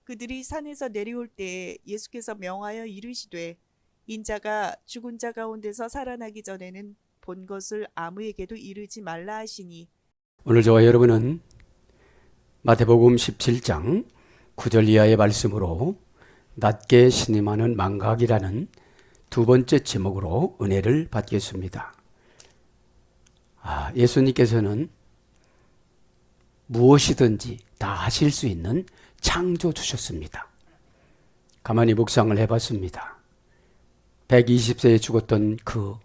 그들이 산에서 내려올 때에 예수께서 명하여 이르시되 인자가 죽은 자 가운데서 살아나기 전에는 본 것을 아무에게도 이르지 말라 하시니. 오늘 저와 여러분은 마태복음 17장 9절 이하의 말씀으로 낮게 신임하는 망각이라는 두 번째 제목으로 은혜를 받겠습니다. 예수님께서는 무엇이든지 다 하실 수 있는 창조주셨습니다. 가만히 묵상을 해봤습니다. 120세에 죽었던 그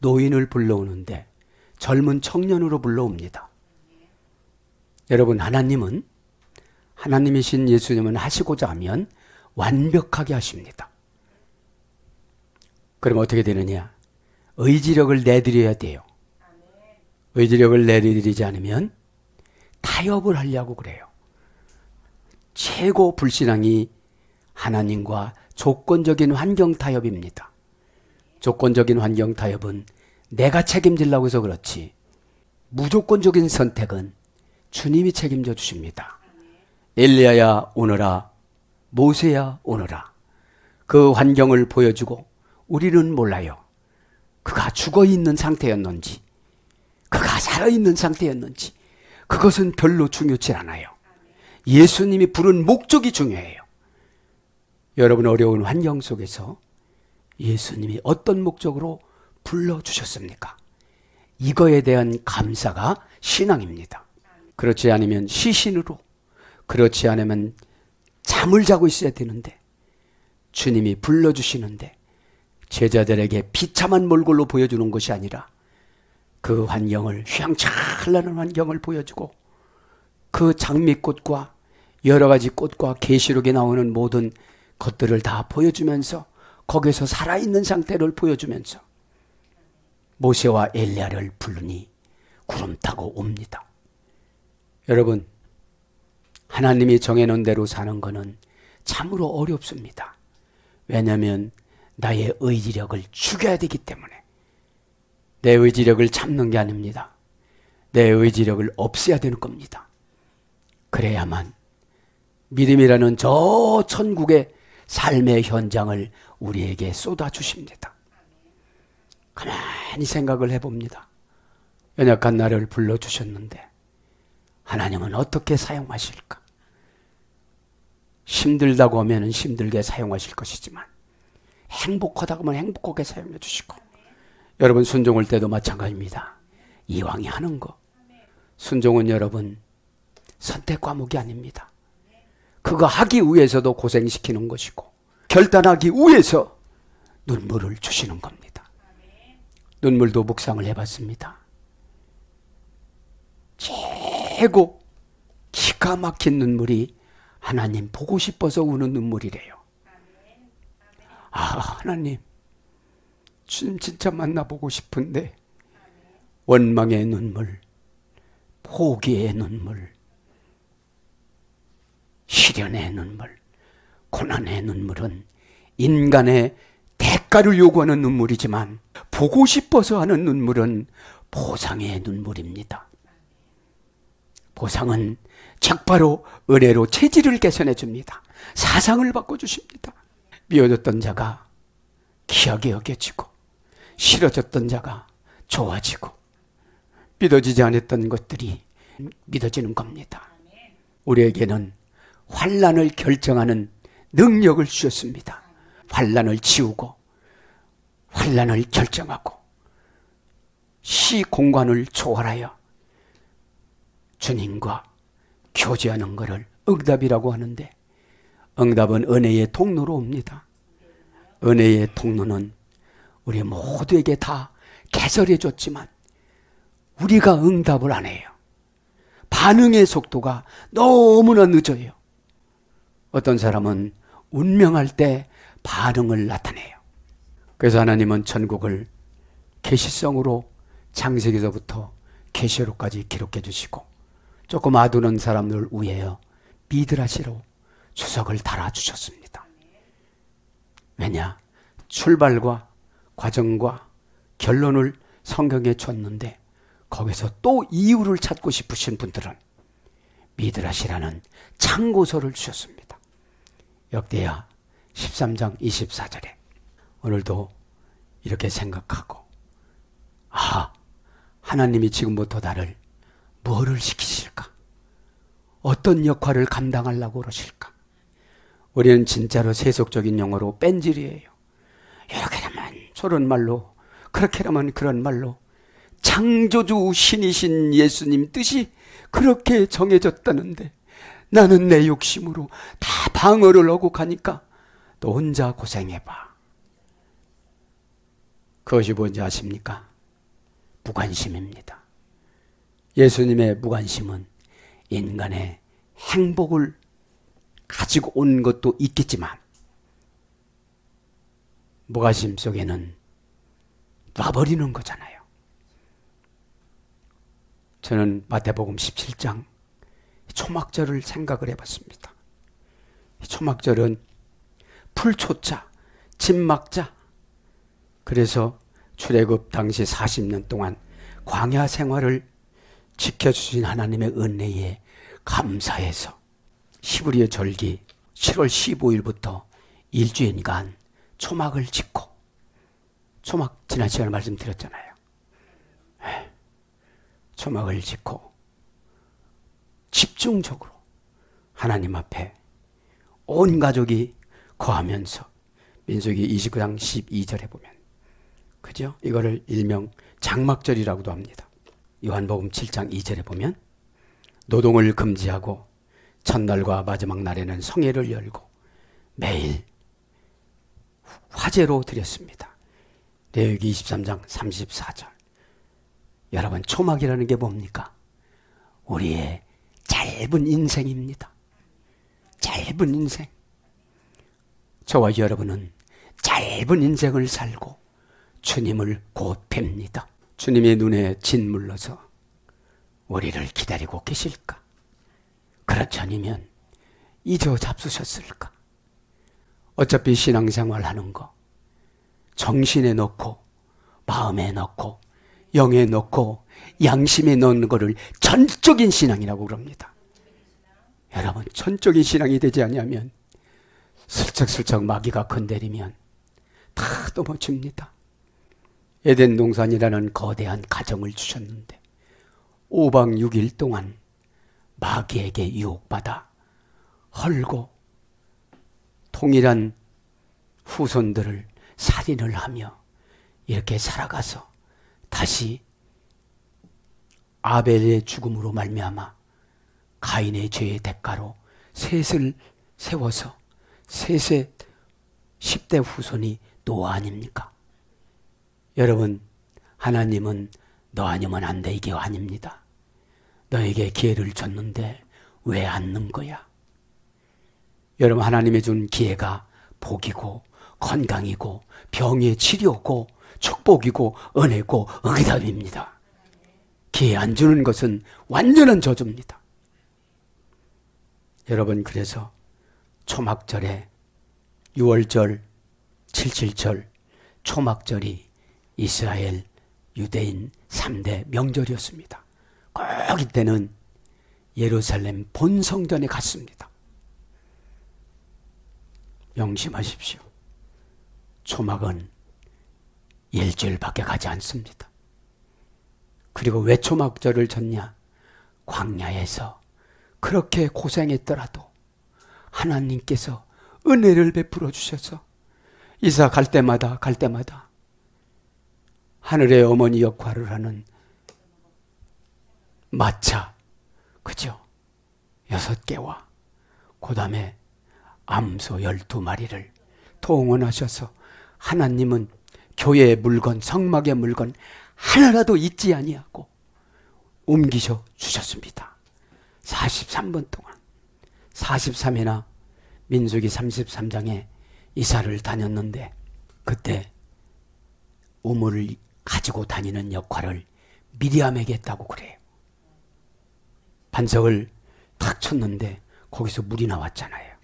노인을 불러오는데 젊은 청년으로 불러옵니다. 여러분, 하나님이신 예수님은 하시고자 하면 완벽하게 하십니다. 그럼 어떻게 되느냐? 의지력을 내드려야 돼요. 의지력을 내드리지 않으면 타협을 하려고 그래요. 최고 불신앙이 하나님과 조건적인 환경 타협입니다. 조건적인 환경 타협은 내가 책임지려고 해서 그렇지, 무조건적인 선택은 주님이 책임져 주십니다. 엘리야야 오너라, 모세야 오너라. 그 환경을 보여주고 우리는 몰라요. 그가 죽어있는 상태였는지 그가 살아있는 상태였는지 그것은 별로 중요치 않아요. 예수님이 부른 목적이 중요해요. 여러분, 어려운 환경 속에서 예수님이 어떤 목적으로 불러주셨습니까? 이거에 대한 감사가 신앙입니다. 그렇지 않으면 시신으로, 그렇지 않으면 잠을 자고 있어야 되는데, 주님이 불러주시는데 제자들에게 비참한 몰골로 보여주는 것이 아니라 그 환경을, 휘황찬란한 환경을 보여주고 그 장미꽃과 여러 가지 꽃과 계시록에 나오는 모든 것들을 다 보여주면서 거기서 살아있는 상태를 보여주면서 모세와 엘리야를 부르니 구름 타고 옵니다. 여러분, 하나님이 정해놓은 대로 사는 것은 참으로 어렵습니다. 왜냐하면 나의 의지력을 죽여야 되기 때문에. 내 의지력을 참는 게 아닙니다. 내 의지력을 없애야 되는 겁니다. 그래야만 믿음이라는 저 천국의 삶의 현장을 우리에게 쏟아주십니다. 가만히 생각을 해봅니다. 연약한 나를 불러주셨는데 하나님은 어떻게 사용하실까? 힘들다고 하면 힘들게 사용하실 것이지만 행복하다고 하면 행복하게 사용해 주시고, 여러분, 순종할 때도 마찬가지입니다. 이왕이 하는 거, 순종은 여러분 선택 과목이 아닙니다. 그거 하기 위해서도 고생시키는 것이고 결단하기 위해서 눈물을 주시는 겁니다. 눈물도 묵상을 해봤습니다. 최고 기가 막힌 눈물이 하나님 보고 싶어서 우는 눈물이래요. 하나님, 주님 진짜 만나보고 싶은데 원망의 눈물, 포기의 눈물, 시련의 눈물, 고난의 눈물은 인간의 대가를 요구하는 눈물이지만 보고 싶어서 하는 눈물은 보상의 눈물입니다. 보상은 적바로 은혜로 체질을 개선해 줍니다. 사상을 바꿔주십니다. 미워졌던 자가 귀하게 여겨지고 싫어졌던 자가 좋아지고 믿어지지 않았던 것들이 믿어지는 겁니다. 우리에게는 환난을 결정하는 능력을 주셨습니다. 환난을 지우고 환난을 결정하고 시공간을 초월하여 주님과 교제하는 것을 응답이라고 하는데, 응답은 은혜의 통로로 옵니다. 은혜의 통로는 우리 모두에게 다 개설해 줬지만 우리가 응답을 안 해요. 반응의 속도가 너무나 늦어요. 어떤 사람은 운명할 때 반응을 나타내요. 그래서 하나님은 천국을 계시성으로 창세기서부터 계시록까지 기록해 주시고 조금 아두는 사람들 위하여 미드라시로 주석을 달아주셨습니다. 왜냐? 출발과 과정과 결론을 성경에 줬는데 거기서 또 이유를 찾고 싶으신 분들은 미드라시라는 참고서를 주셨습니다. 역대하 13장 24절에 오늘도 이렇게 생각하고, 하나님이 지금부터 나를 뭐를 시키실까? 어떤 역할을 감당하려고 그러실까? 우리는 진짜로 세속적인 용어로 뺀질이에요. 이렇게 하면 저런 말로, 그렇게 하면 그런 말로, 창조주 신이신 예수님 뜻이 그렇게 정해졌다는데 나는 내 욕심으로 다 방어를 하고 가니까 또 혼자 고생해봐. 그것이 뭔지 아십니까? 무관심입니다. 예수님의 무관심은 인간의 행복을 가지고 온 것도 있겠지만 무관심 속에는 놔버리는 거잖아요. 저는 마태복음 17장 초막절을 생각을 해봤습니다. 초막절은 풀초자, 진막자. 그래서 출애굽 당시 40년 동안 광야 생활을 지켜주신 하나님의 은혜에 감사해서 히브리의 절기 7월 15일부터 일주일간 초막을 짓고, 초막 지난 시간에 말씀드렸잖아요. 초막을 짓고 집중적으로 하나님 앞에 온 가족이 거하면서, 민수기 29장 12절에 보면, 그죠? 이거를 일명 장막절이라고도 합니다. 요한복음 7장 2절에 보면 노동을 금지하고 첫날과 마지막 날에는 성회를 열고 매일 화제로 드렸습니다. 레위기 23장 34절. 여러분, 초막이라는 게 뭡니까? 우리의 짧은 인생입니다. 짧은 인생. 저와 여러분은 짧은 인생을 살고 주님을 곧 뵙니다. 주님의 눈에 짓물러서 우리를 기다리고 계실까? 그렇지 않으면 잊어 잡수셨을까? 어차피 신앙생활 하는 거 정신에 넣고 마음에 넣고 영에 넣고 양심에 넣는 거를 전적인 신앙이라고 그럽니다. 여러분, 전적인 신앙이 되지 않으면 슬쩍슬쩍 마귀가 건드리면 다 넘어집니다. 에덴 동산이라는 거대한 가정을 주셨는데 5박 6일 동안 마귀에게 유혹받아 헐고 동일한 후손들을 살인을 하며 이렇게 살아가서 다시 아벨의 죽음으로 말미암아 가인의 죄의 대가로 셋을 세워서 셋의 10대 후손이 노아 아닙니까? 여러분, 하나님은 너 아니면 안 돼, 이게 아닙니다. 너에게 기회를 줬는데 왜 안 넣은 거야? 여러분, 하나님이 준 기회가 복이고 건강이고 병의 치료고 축복이고 은혜고 응답입니다. 기회 안 주는 것은 완전한 저주입니다. 여러분, 그래서 초막절에 6월절, 77절, 초막절이 이스라엘 유대인 3대 명절이었습니다. 꼭 이때는 예루살렘 본성전에 갔습니다. 명심하십시오. 초막은 일주일밖에 가지 않습니다. 그리고 왜 초막절을 졌냐? 광야에서 그렇게 고생했더라도 하나님께서 은혜를 베풀어 주셔서 이사 갈 때마다 하늘의 어머니 역할을 하는 마차, 그죠? 6개와 그 다음에 암소 12마리를 동원하셔서 하나님은 교회의 물건, 성막의 물건 하나라도 잊지 아니하고 옮기셔 주셨습니다. 43번 동안 43회나 민수기 33장에 이사를 다녔는데 그때 우물을 가지고 다니는 역할을 미리암에게 했다고 그래요. 반석을 탁 쳤는데 거기서 물이 나왔잖아요.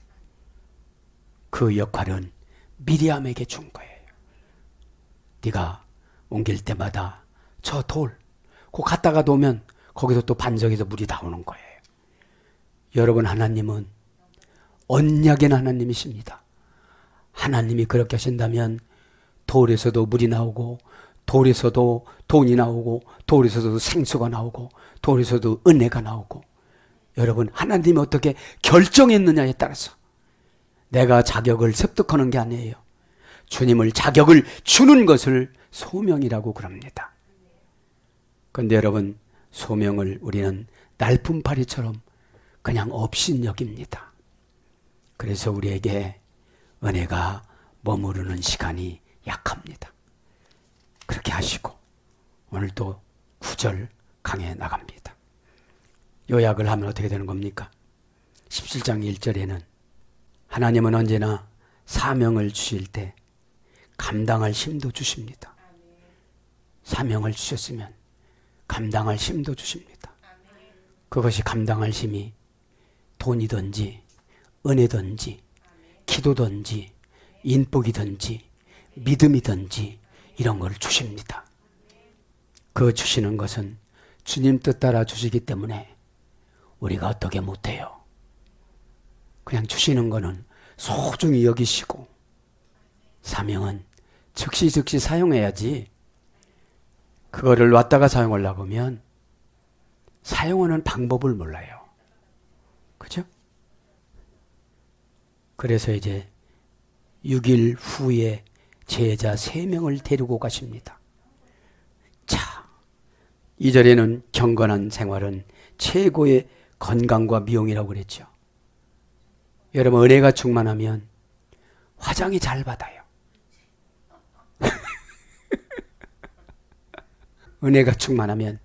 그 역할은 미리암에게 준 거예요. 네가 옮길 때마다 저 돌, 그 갔다가 놓으면 거기서 또 반석에서 물이 나오는 거예요. 여러분, 하나님은 언약의 하나님이십니다. 하나님이 그렇게 하신다면 돌에서도 물이 나오고, 돌에서도 돈이 나오고, 돌에서도 생수가 나오고, 돌에서도 은혜가 나오고. 여러분, 하나님이 어떻게 결정했느냐에 따라서 내가 자격을 습득하는 게 아니에요. 주님을 자격을 주는 것을 소명이라고 그럽니다. 그런데 여러분, 소명을 우리는 날품파리처럼 그냥 업신여깁니다. 그래서 우리에게 은혜가 머무르는 시간이 약합니다. 그렇게 하시고 오늘도 9절 강해 나갑니다. 요약을 하면 어떻게 되는 겁니까? 17장 1절에는 하나님은 언제나 사명을 주실 때 감당할 힘도 주십니다. 사명을 주셨으면 감당할 힘도 주십니다. 그것이 감당할 힘이 돈이든지 은혜든지 기도든지 인복이든지 믿음이든지 이런 걸 주십니다. 그 주시는 것은 주님 뜻 따라 주시기 때문에 우리가 어떻게 못해요. 그냥 주시는 거는 소중히 여기시고, 사명은 즉시 사용해야지. 그거를 놨다가 사용하려고 하면 사용하는 방법을 몰라요. 그죠? 그래서 이제 6일 후에 제자 3명을 데리고 가십니다. 자, 2절에는 경건한 생활은 최고의 건강과 미용이라고 그랬죠. 여러분, 은혜가 충만하면 화장이 잘 받아요. 은혜가 충만하면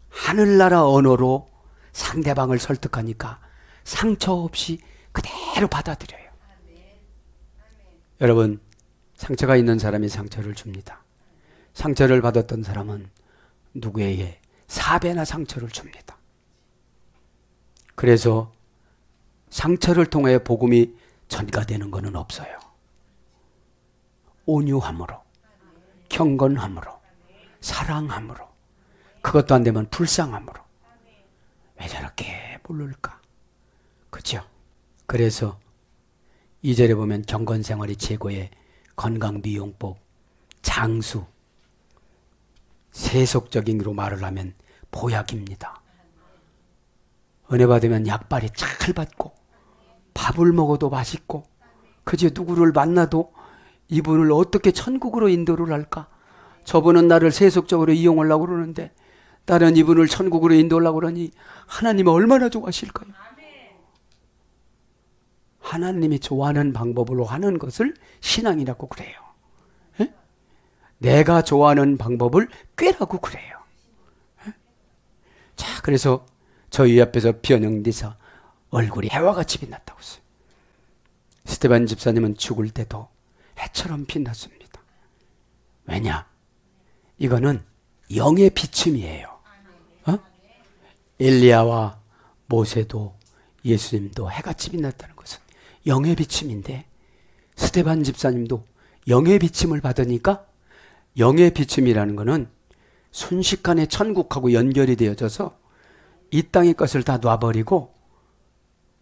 하늘나라 언어로 상대방을 설득하니까 상처 없이 그대로 받아들여요. 여러분, 상처가 있는 사람이 상처를 줍니다. 상처를 받았던 사람은 누구에게 4배나 상처를 줍니다. 그래서 상처를 통해 복음이 전가되는 것은 없어요. 온유함으로, 경건함으로, 사랑함으로, 그것도 안 되면 불쌍함으로. 왜 저렇게 모를까? 그렇죠? 그래서 2절에 보면 경건생활이 최고의 건강미용법, 장수, 세속적인으로 말을 하면 보약입니다. 은혜 받으면 약발이 잘 받고, 밥을 먹어도 맛있고, 그저 누구를 만나도 이분을 어떻게 천국으로 인도를 할까? 저분은 나를 세속적으로 이용하려고 그러는데 나는 이분을 천국으로 인도하려고 그러니 하나님은 얼마나 좋아하실까요? 하나님이 좋아하는 방법으로 하는 것을 신앙이라고 그래요. 에? 내가 좋아하는 방법을 꾀라고 그래요. 에? 자, 그래서 저희 앞에서 변형되사 얼굴이 해와 같이 빛났다고 했어요. 스테반 집사님은 죽을 때도 해처럼 빛났습니다. 왜냐? 이거는 영의 비침이에요. 엘리야와 모세도 예수님도 해같이 빛났다는 것은 영의 비침인데, 스테반 집사님도 영의 비침을 받으니까, 영의 비침이라는 것은 순식간에 천국하고 연결이 되어져서 이 땅의 것을 다 놔버리고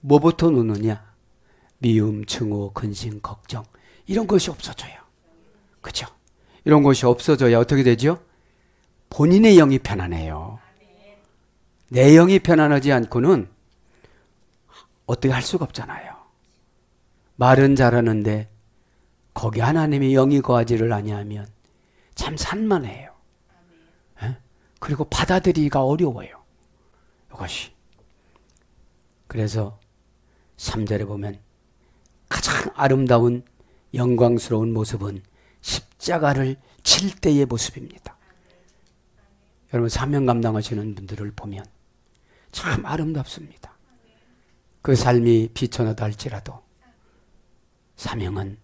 뭐부터 놓느냐? 미움, 증오, 근심, 걱정, 이런 것이 없어져요. 그렇죠? 이런 것이 없어져야 어떻게 되죠? 본인의 영이 편안해요. 내 영이 편안하지 않고는 어떻게 할 수가 없잖아요. 말은 잘하는데 거기 하나님의 영이 거하지를 아니하면 참 산만해요. 에? 그리고 받아들이기가 어려워요. 이것이. 그래서 3절에 보면 가장 아름다운 영광스러운 모습은 십자가를 칠 때의 모습입니다. 여러분, 사명 감당하시는 분들을 보면 참 아름답습니다. 그 삶이 비천하다 할지라도 사명은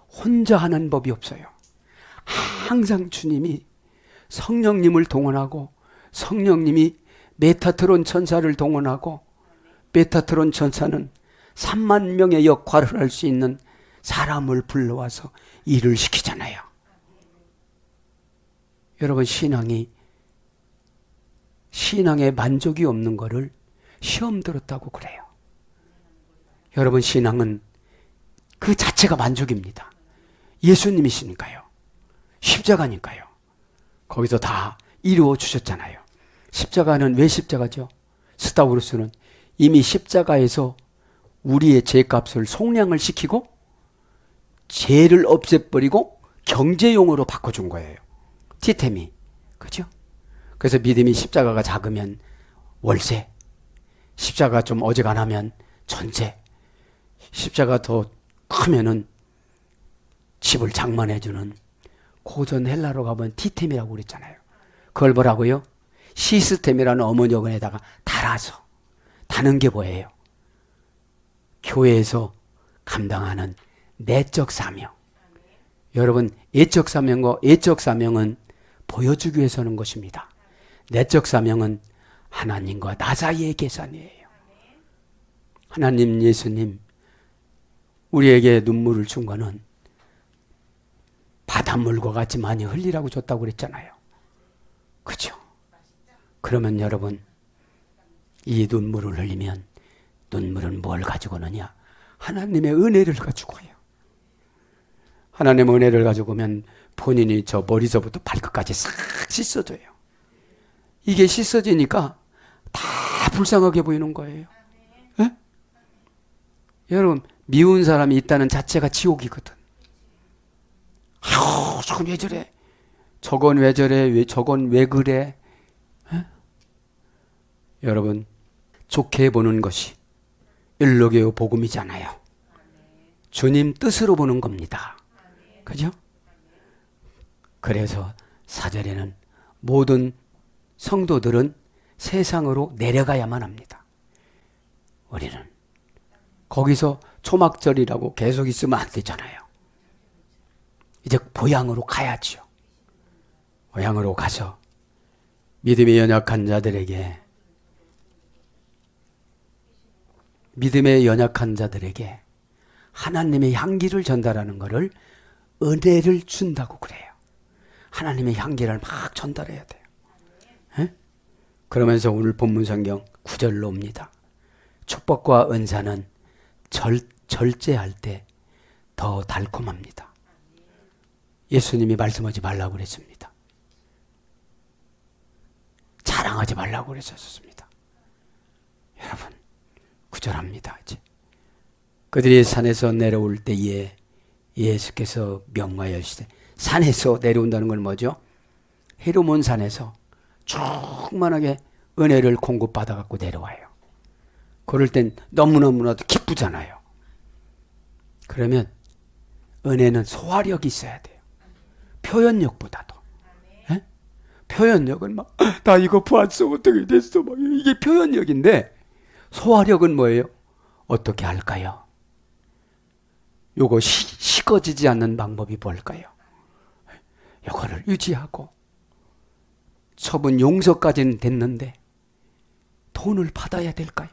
혼자 하는 법이 없어요. 항상 주님이 성령님을 동원하고, 성령님이 메타트론 천사를 동원하고, 메타트론 천사는 3만 명의 역할을 할 수 있는 사람을 불러와서 일을 시키잖아요. 여러분, 신앙에 만족이 없는 거를 시험 들었다고 그래요. 여러분, 신앙은 그 자체가 만족입니다. 예수님이시니까요. 십자가니까요. 거기서 다 이루어 주셨잖아요. 십자가는 왜 십자가죠? 스타우루스는 이미 십자가에서 우리의 죄값을 속량을 시키고 죄를 없애버리고 경제용으로 바꿔준 거예요. 티템이. 그죠? 그래서 믿음이 십자가가 작으면 월세, 십자가 좀 어지간하면 전세, 십자가 더 크면은 집을 장만해주는, 고전 헬라로 가면 티템이라고 그랬잖아요. 그걸 뭐라고요? 시스템이라는 어머니어근에다가 달아서, 다는 게 뭐예요? 교회에서 감당하는 내적 사명. 여러분, 예적 사명과 예적 사명은 보여주기 위해서 하는 것입니다. 내적 사명은 하나님과 나 사이의 계산이에요. 하나님, 예수님, 우리에게 눈물을 준 거는 바닷물과 같이 많이 흘리라고 줬다고 그랬잖아요. 그죠? 그러면 여러분, 이 눈물을 흘리면 눈물은 뭘 가지고 오느냐? 하나님의 은혜를 가지고 와요. 하나님의 은혜를 가지고 오면 본인이 저 머리서부터 발끝까지 싹 씻어져요. 이게 씻어지니까 다 불쌍하게 보이는 거예요. 에? 여러분, 미운 사람이 있다는 자체가 지옥이거든. 아유, 저건 왜 저래? 저건 왜 저래? 저건 왜 그래? 에? 여러분, 좋게 보는 것이 일로교의 복음이잖아요. 주님 뜻으로 보는 겁니다. 그죠? 그래서 4절에는 모든 성도들은 세상으로 내려가야만 합니다. 우리는 거기서 초막절이라고 계속 있으면 안 되잖아요. 이제 보양으로 가야죠. 보양으로 가서 믿음이 연약한 자들에게, 믿음의 연약한 자들에게 하나님의 향기를 전달하는 것을 은혜를 준다고 그래요. 하나님의 향기를 막 전달해야 돼요. 에? 그러면서 오늘 본문 성경 9절로 옵니다. 축복과 은사는 절제할 때 더 달콤합니다. 예수님이 말씀하지 말라고 그랬습니다. 자랑하지 말라고 그랬었습니다. 여러분, 구절합니다. 이제 그들이 산에서 내려올 때에 예수께서 명하여시되, 산에서 내려온다는 건 뭐죠? 헤르몬 산에서 충만하게 은혜를 공급받아 갖고 내려와요. 그럴 땐 너무너무나도 기쁘잖아요. 그러면 은혜는 소화력이 있어야 돼요. 표현력보다도. 에? 표현력은 막 나 이거 봤어, 어떻게 됐어, 막 이게 표현력인데, 소화력은 뭐예요? 어떻게 할까요? 요거 식어지지 않는 방법이 뭘까요? 요거를 유지하고, 처분 용서까지는 됐는데 돈을 받아야 될까요?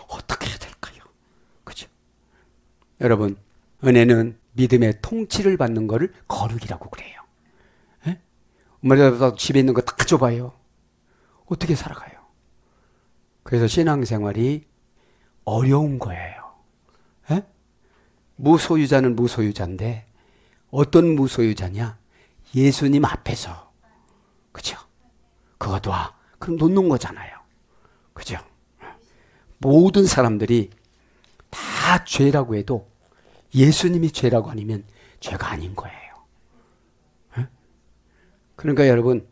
어떻게 해야 될까요? 그죠? 여러분, 은혜는 믿음의 통치를 받는 것을 거룩이라고 그래요. 에? 엄마가 집에 있는 거 다 줘봐요. 어떻게 살아가요? 그래서 신앙생활이 어려운 거예요. 에? 무소유자는 무소유자인데, 어떤 무소유자냐? 예수님 앞에서. 그죠? 그거 놔. 그럼 놓는 거잖아요. 그죠? 모든 사람들이 다 죄라고 해도 예수님이 죄라고 아니면 죄가 아닌 거예요. 그러니까 여러분,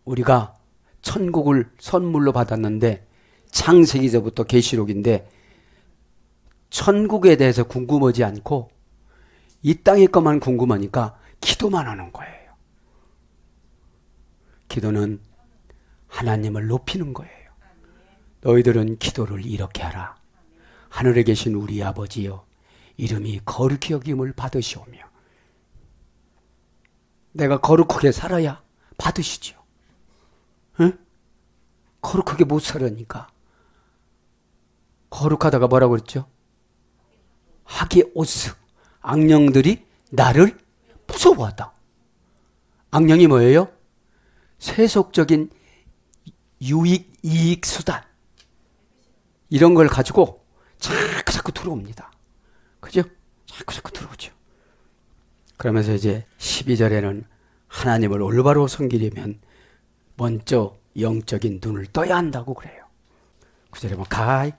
우리가 천국을 선물로 받았는데, 창세기서부터 계시록인데, 천국에 대해서 궁금하지 않고 이 땅의 것만 궁금하니까 기도만 하는 거예요. 기도는 하나님을 높이는 거예요. 너희들은 기도를 이렇게 하라. 하늘에 계신 우리 아버지여, 이름이 거룩히 여김을 받으시오며. 내가 거룩하게 살아야 받으시죠. 응? 거룩하게 못 살으니까. 거룩하다가 뭐라고 그랬죠? 하게오스. 악령들이 나를 무서워하다. 악령이 뭐예요? 세속적인 유익, 이익, 수단. 이런 걸 가지고 자꾸 들어옵니다. 그죠? 자꾸 들어오죠. 그러면서 이제 12절에는 하나님을 올바로 섬기려면 먼저 영적인 눈을 떠야 한다고 그래요. 9절에 보면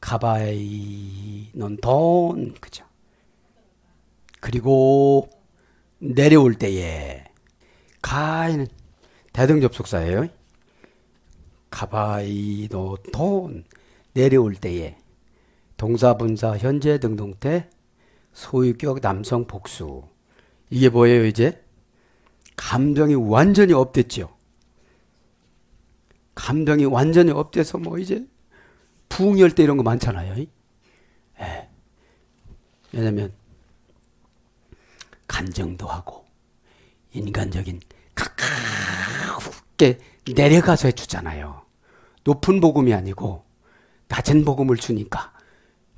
가바이는 돈, 그죠? 그리고 내려올 때에 가이는 대등접속사예요. 가바이노 돈 내려올 때에 동사분사 현재 등동태 소유격 남성 복수. 이게 뭐예요? 이제 감정이 완전히 업됐죠. 감정이 완전히 업돼서 뭐 이제 부흥열 때 이런 거 많잖아요. 예. 왜냐면 간정도 하고 인간적인 가깝게 내려가서 해주잖아요. 높은 복음이 아니고 낮은 복음을 주니까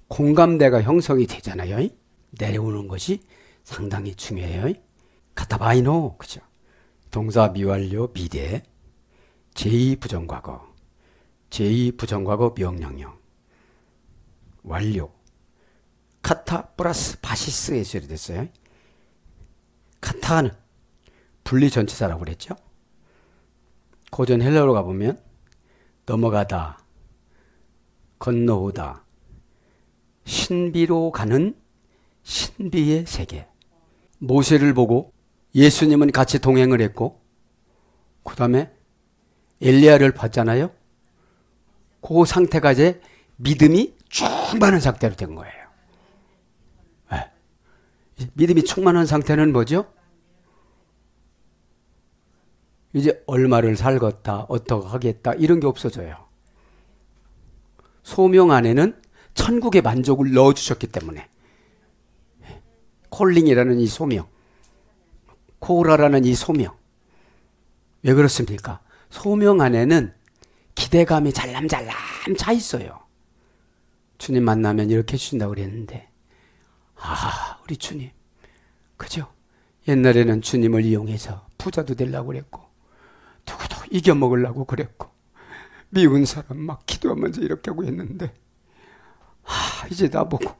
공감대가 형성이 되잖아요. 내려오는 것이 상당히 중요해요. 카타바이노, 그죠? 동사 미완료 비대 제2부정과거 제2부정과거 명령형 완료 카타 플러스 바시스에 수혈됐어요. 카타는 분리전치사라고 그랬죠. 고전 헬라어로 가보면 넘어가다, 건너오다, 신비로 가는 신비의 세계. 모세를 보고 예수님은 같이 동행을 했고 그 다음에 엘리야를 봤잖아요. 그 상태가 이제 믿음이 충만한 상태로 된 거예요. 네. 믿음이 충만한 상태는 뭐죠? 이제 얼마를 살겠다, 어떻게 하겠다 이런 게 없어져요. 소명 안에는 천국의 만족을 넣어주셨기 때문에 콜링이라는 이 소명, 코라라는 이 소명. 왜 그렇습니까? 소명 안에는 기대감이 잘람잘람 차 있어요. 주님 만나면 이렇게 해주신다고 그랬는데 우리 주님 그죠? 옛날에는 주님을 이용해서 부자도 되려고 그랬고 누구도 이겨먹으려고 그랬고 미운 사람 막 기도하면서 이렇게 하고 했는데 이제 나보고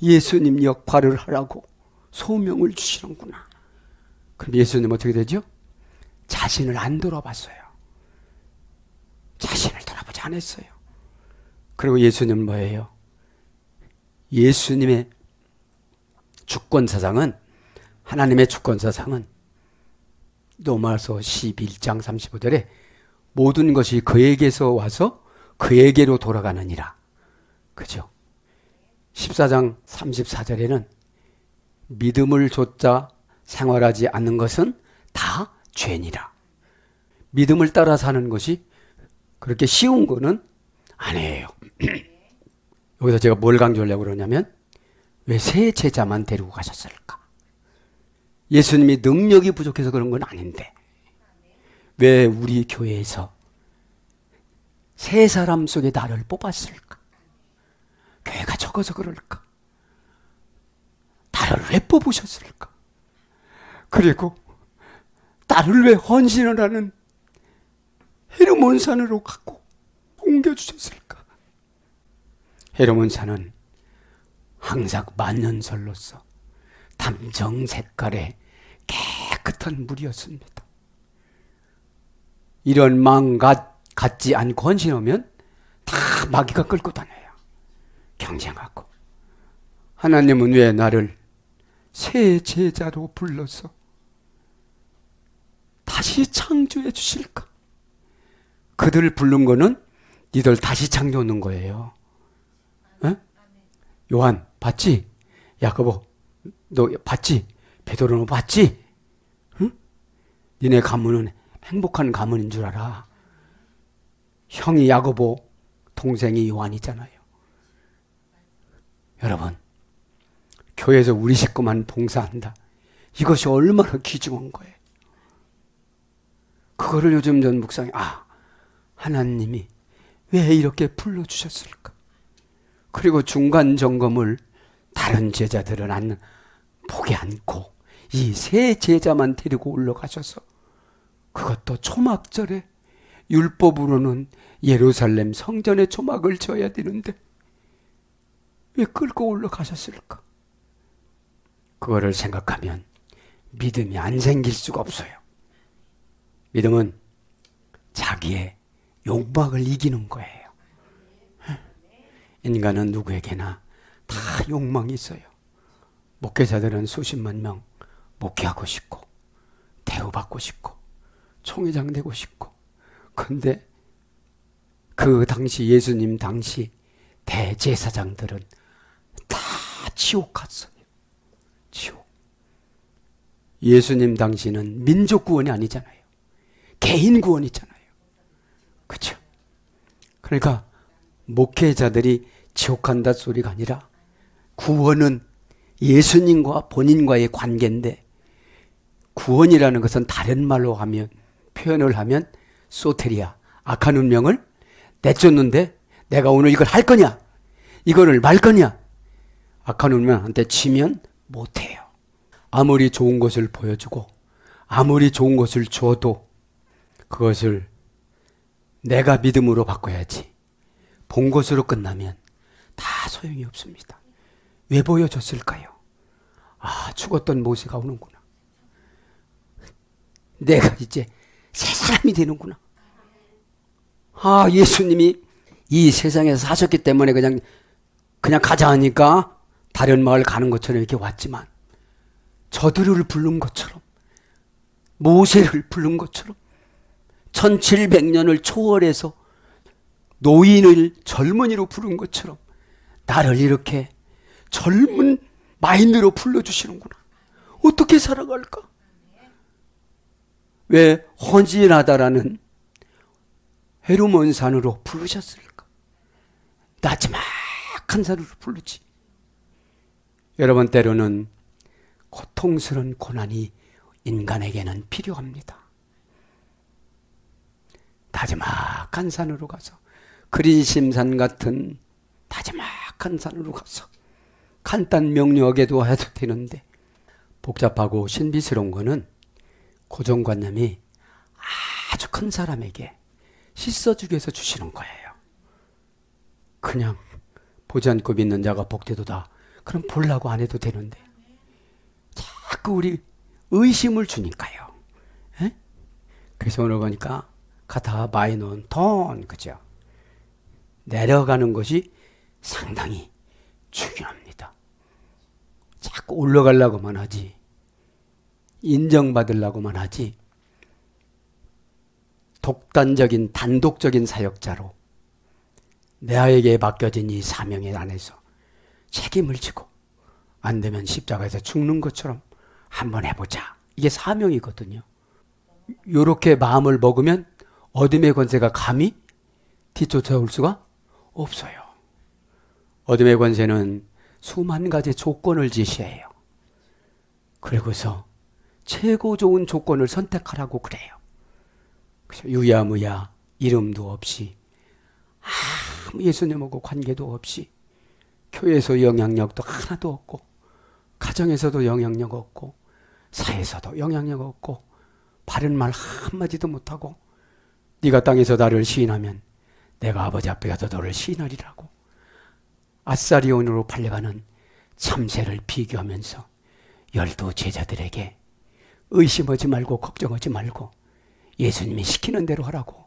예수님 역할을 하라고 소명을 주시는구나. 그럼 예수님 어떻게 되죠? 자신을 안 돌아봤어요. 자신을 돌아보지 않았어요. 그리고 예수님은 뭐예요? 예수님의 주권사상은 하나님의 주권사상은 로마서 11장 35절에 모든 것이 그에게서 와서 그에게로 돌아가느니라. 그죠? 14장 34절에는 믿음을 좇아 생활하지 않는 것은 다 죄니라. 믿음을 따라 사는 것이 그렇게 쉬운 거는 아니에요. 여기서 제가 뭘 강조하려고 그러냐면 왜 새 제자만 데리고 가셨을까? 예수님이 능력이 부족해서 그런 건 아닌데 왜 우리 교회에서 세 사람 속에 나를 뽑았을까? 교회가 적어서 그럴까? 나를 왜 뽑으셨을까? 그리고 나를 왜 헌신을 하는 헤르몬산으로 갖고 옮겨주셨을까? 헤르몬산은 항상 만년설로서 담정 색깔의 깨끗한 물이었습니다. 이런 망 갖지 않고 헌신하면 다 마귀가 끌고 다녀요. 경쟁하고. 하나님은 왜 나를 새 제자로 불러서 다시 창조해 주실까? 그들 부른 거는 니들 다시 창조하는 거예요. 에? 요한 봤지? 야고보 너 봤지? 베드로 너 봤지? 응? 니네 가문은 행복한 가문인 줄 알아. 형이 야고보, 동생이 요한이잖아요. 여러분, 교회에서 우리 식구만 봉사한다. 이것이 얼마나 귀중한 거예요. 그거를 요즘 전 묵상해. 하나님이 왜 이렇게 불러주셨을까? 그리고 중간 점검을 다른 제자들은 보게 않고 이 세 제자만 데리고 올라가셔서 그것도 초막절에 율법으로는 예루살렘 성전의 조막을 져야 되는데 왜 끌고 올라가셨을까? 그거를 생각하면 믿음이 안 생길 수가 없어요. 믿음은 자기의 욕망을 이기는 거예요. 인간은 누구에게나 다 욕망이 있어요. 목회자들은 수십만 명 목회하고 싶고 대우받고 싶고 총회장 되고 싶고, 근데 그 당시 예수님 당시 대제사장들은 다 지옥 갔어요. 지옥. 예수님 당시는 민족 구원이 아니잖아요. 개인 구원이잖아요. 그렇죠? 그러니까 목회자들이 지옥 간다 소리가 아니라 구원은 예수님과 본인과의 관계인데, 구원이라는 것은 다른 말로 하면, 표현을 하면 소테리아, 악한 운명을 내쫓는데 내가 오늘 이걸 할 거냐, 이거를 말 거냐. 악한 운명한테 치면 못해요. 아무리 좋은 것을 보여주고 아무리 좋은 것을 줘도 그것을 내가 믿음으로 바꿔야지. 본 것으로 끝나면 다 소용이 없습니다. 왜 보여줬을까요? 아, 죽었던 모세가 오는구나. 내가 이제 새 사람이 되는구나. 아, 예수님이 이 세상에서 사셨기 때문에 그냥 가자 하니까 다른 마을 가는 것처럼 이렇게 왔지만, 저들을 부른 것처럼, 모세를 부른 것처럼, 1700년을 초월해서 노인을 젊은이로 부른 것처럼 나를 이렇게 젊은 마인으로 불러주시는구나. 어떻게 살아갈까? 왜 헌신하다라는 헤르몬 산으로 부르셨을까? 나지막한 산으로 부르지. 여러분, 때로는 고통스러운 고난이 인간에게는 필요합니다. 나지막한 산으로 가서, 그리심산 같은 나지막한 산으로 가서 간단 명료하게도 해도 되는데, 복잡하고 신비스러운 거는 고정관념이 아주 큰 사람에게 씻어주기 위해서 주시는 거예요. 그냥 보지 않고 믿는 자가 복되도다. 그럼 보려고 안 해도 되는데 자꾸 우리 의심을 주니까요. 에? 그래서 오늘 보니까 가타 마이논 톤, 그죠? 내려가는 것이 상당히 중요합니다. 자꾸 올라가려고만 하지, 인정받으려고만 하지, 독단적인 단독적인 사역자로 내에게 맡겨진 이 사명에 안에서 책임을 지고 안 되면 십자가에서 죽는 것처럼 한번 해보자. 이게 사명이거든요. 이렇게 마음을 먹으면 어둠의 권세가 감히 뒤쫓아올 수가 없어요. 어둠의 권세는 수만 가지 조건을 제시해요. 그리고서 최고 좋은 조건을 선택하라고 그래요. 유야무야, 이름도 없이, 아무 예수님하고 관계도 없이, 교회에서 영향력도 하나도 없고, 가정에서도 영향력 없고, 사회에서도 영향력 없고, 바른 말 한마디도 못하고, 네가 땅에서 나를 시인하면 내가 아버지 앞에 가서 너를 시인하리라고 아사리온으로 팔려가는 참새를 비교하면서 12 제자들에게 의심하지 말고 걱정하지 말고 예수님이 시키는 대로 하라고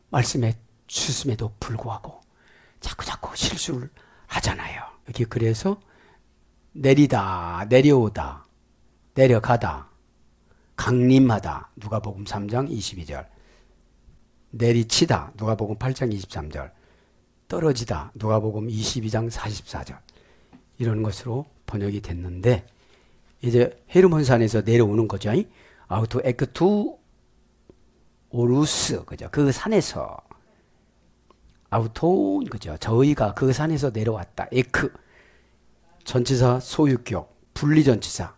말씀해 주심에도 불구하고 자꾸 실수를 하잖아요. 여기 그래서 내리다, 내려오다, 내려가다, 강림하다, 누가복음 3장 22절, 내리치다, 누가복음 8장 23절, 떨어지다, 누가복음 22장 44절, 이런 것으로 번역이 됐는데, 이제 헤르몬산에서 내려오는 거죠. 아우토 에크투 오루스, 그죠? 그 산에서, 아우톤, 그죠? 저희가 그 산에서 내려왔다. 에크, 전치사 소유격, 분리전치사.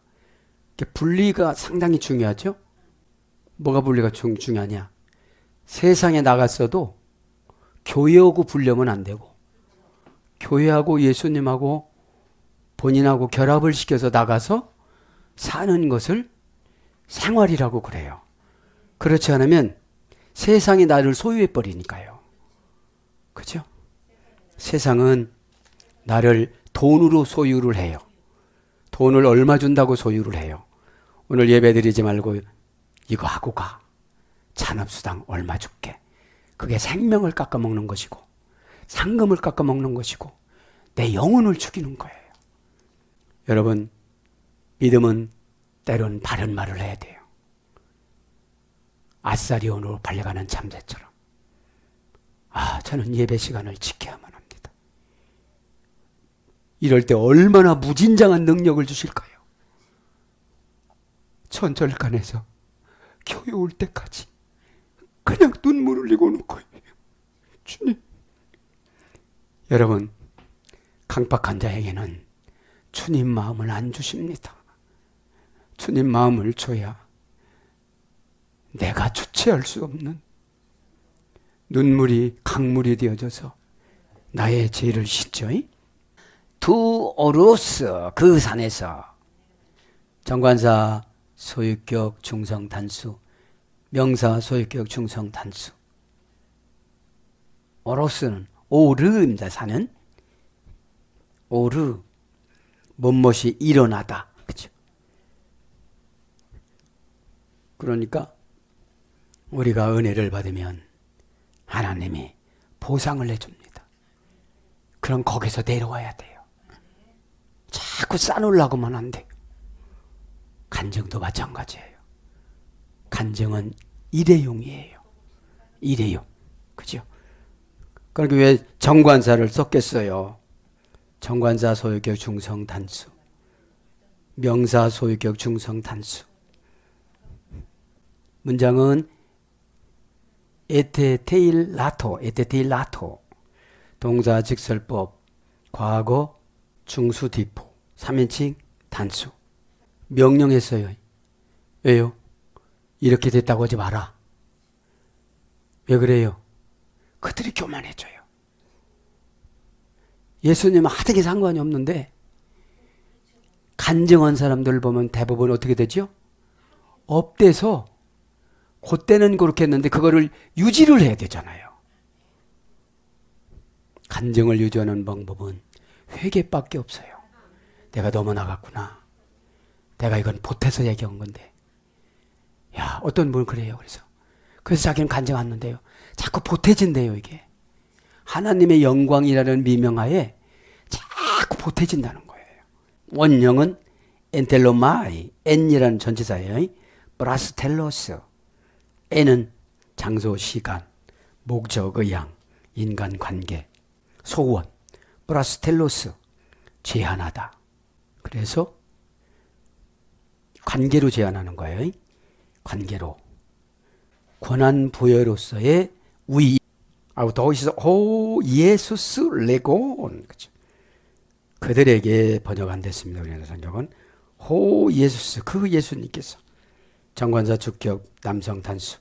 분리가 상당히 중요하죠? 뭐가 분리가 중요하냐? 세상에 나갔어도 교회하고 분리하면 안 되고, 교회하고 예수님하고 본인하고 결합을 시켜서 나가서 사는 것을 생활이라고 그래요. 그렇지 않으면 세상이 나를 소유해 버리니까요. 그죠? 세상은 나를 돈으로 소유를 해요. 돈을 얼마 준다고 소유를 해요. 오늘 예배 드리지 말고 이거 하고 가. 잔업수당 얼마 줄게. 그게 생명을 깎아먹는 것이고 상금을 깎아먹는 것이고 내 영혼을 죽이는 거예요. 여러분, 믿음은 때론 바른 말을 해야 돼요. 아사리온으로 발려가는 참새처럼. 저는 예배 시간을 지켜야만 합니다. 이럴 때 얼마나 무진장한 능력을 주실까요? 천절간에서 교회 올 때까지 그냥 눈물 흘리고 오는 거예요. 주님. 여러분, 강박한 자에게는 주님 마음을 안 주십니다. 주님 마음을 줘야 내가 주체할 수 없는 눈물이 강물이 되어져서 나의 죄를 씻죠. 두오로스 그 산에서 정관사 소유격 중성 단수, 명사 소유격 중성 단수. 오로스는 오르입니다. 산은 오르, 뭔것이 일어나다. 그렇죠? 그러니까 우리가 은혜를 받으면 하나님이 보상을 해줍니다. 그럼 거기서 내려와야 돼요. 자꾸 쌓으려고만 안 돼요. 간증도 마찬가지예요. 간증은 일회용이에요. 일회용. 그죠? 그러니까 왜 정관사를 썼겠어요? 정관사 소유격 중성 단수, 명사 소유격 중성 단수. 문장은 에테테일라토, 동사 직설법, 과거, 중수 디포, 3인칭 단수. 명령했어요. 왜요? 이렇게 됐다고 하지 마라. 왜 그래요? 그들이 교만해져요. 예수님은 하던 게 상관이 없는데 간증한 사람들 보면 대부분 어떻게 되죠? 업돼서 그때는 그렇게 했는데 그거를 유지를 해야 되잖아요. 간증을 유지하는 방법은 회개밖에 없어요. 내가 너무 나갔구나. 내가 이건 보태서 얘기한 건데. 어떤 분은 그래요. 그래서 자기는 간증하는데요. 자꾸 보태진대요, 이게. 하나님의 영광이라는 미명하에 자꾸 보태진다는 거예요. 원형은 엔텔로마이, 엔이라는 전치사예요. 브라스텔로스. 엔은 장소, 시간, 목적, 의향, 인간관계, 소원. 브라스텔로스, 제한하다. 그래서 관계로 제한하는 거예요. 관계로. 권한 부여로서의 위. 아우도이스 호 예수스 레곤. 그렇죠. 그들에게 번역 안 됐습니다. 우리나라 성경은 호 예수스, 그 예수님께서. 정관사 주격 남성 단수,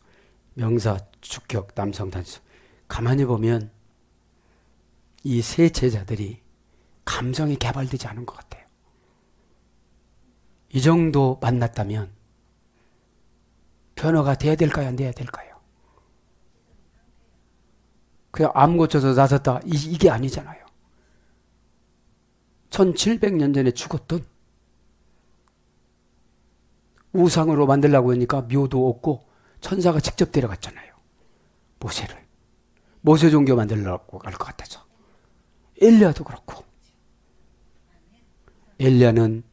명사 주격 남성 단수. 가만히 보면 이 세 제자들이 감정이 개발되지 않은 것 같아요. 이 정도 만났다면 변화가 돼야 될까요? 안 돼야 될까요? 그냥 암 고쳐서 나섰다. 이게 아니잖아요. 1700년 전에 죽었던 우상으로 만들려고 하니까 묘도 없고 천사가 직접 데려갔잖아요. 모세를. 모세 종교 만들려고 갈 것 같아서. 엘리야도 그렇고. 엘리야는